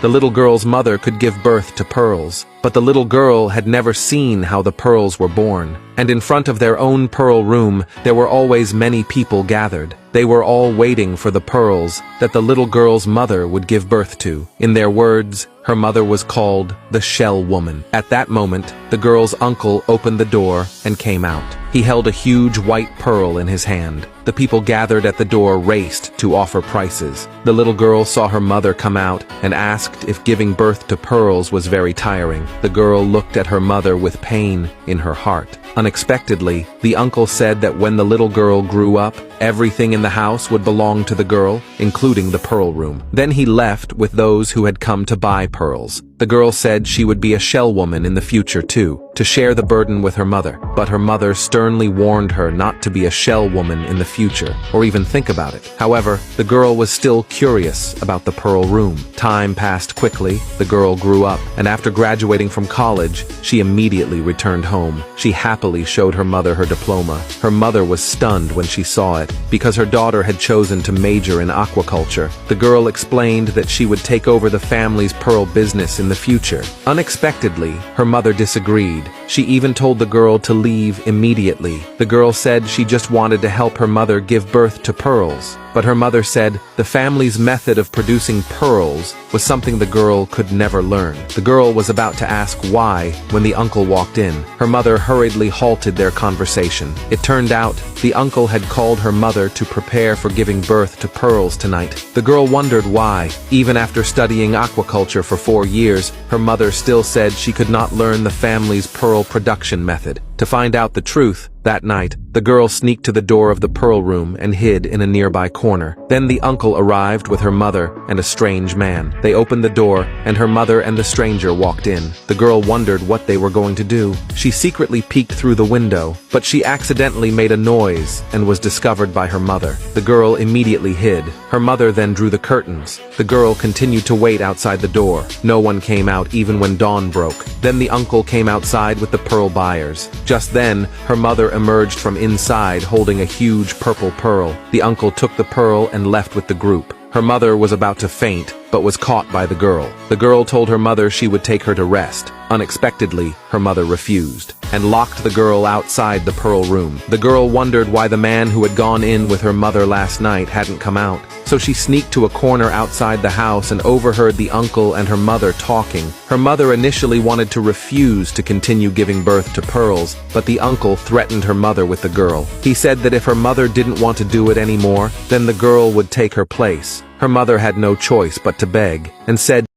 the little girl's mother could give birth to pearls. But the little girl had never seen how the pearls were born. And in front of their own pearl room, there were always many people gathered. They were all waiting for the pearls that the little girl's mother would give birth to. In their words, her mother was called the Shell Woman. At that moment, the girl's uncle opened the door and came out. He held a huge white pearl in his hand. The people gathered at the door raced to offer prices. The little girl saw her mother come out and asked if giving birth to pearls was very tiring. The girl looked at her mother with pain in her heart. Unexpectedly, the uncle said that when the little girl grew up, everything in the house would belong to the girl, including the pearl room. Then he left with those who had come to buy pearls. The girl said she would be a shell woman in the future too, to share the burden with her mother. But her mother sternly warned her not to be a shell woman in the future, or even think about it. However, the girl was still curious about the pearl room. Time passed quickly, the girl grew up, and after graduating from college, she immediately returned home. She happily showed her mother her diploma. Her mother was stunned when she saw it, because her daughter had chosen to major in aquaculture. The girl explained that she would take over the family's pearl business in the future. Unexpectedly, her mother disagreed. She even told the girl to leave immediately. The girl said she just wanted to help her mother give birth to pearls. But her mother said the family's method of producing pearls was something the girl could never learn. The girl was about to ask why when the uncle walked in. Her mother hurriedly halted their conversation. It turned out the uncle had called her mother to prepare for giving birth to pearls tonight. The girl wondered why. Even after studying aquaculture for 4 years, her mother still said she could not learn the family's pearl production method. To find out the truth, that night, the girl sneaked to the door of the pearl room and hid in a nearby corner. Then the uncle arrived with her mother and a strange man. They opened the door, and her mother and the stranger walked in. The girl wondered what they were going to do. She secretly peeked through the window, but she accidentally made a noise and was discovered by her mother. The girl immediately hid. Her mother then drew the curtains. The girl continued to wait outside the door. No one came out even when dawn broke. Then the uncle came outside with the pearl buyers. Just then, her mother emerged from inside holding a huge purple pearl. The uncle took the pearl and left with the group. Her mother was about to faint, but was caught by the girl. The girl told her mother she would take her to rest. Unexpectedly, her mother refused, and locked the girl outside the pearl room. The girl wondered why the man who had gone in with her mother last night hadn't come out. So she sneaked to a corner outside the house and overheard the uncle and her mother talking. Her mother initially wanted to refuse to continue giving birth to pearls, but the uncle threatened her mother with the girl. He said that if her mother didn't want to do it anymore, then the girl would take her place. Her mother had no choice but to beg, and said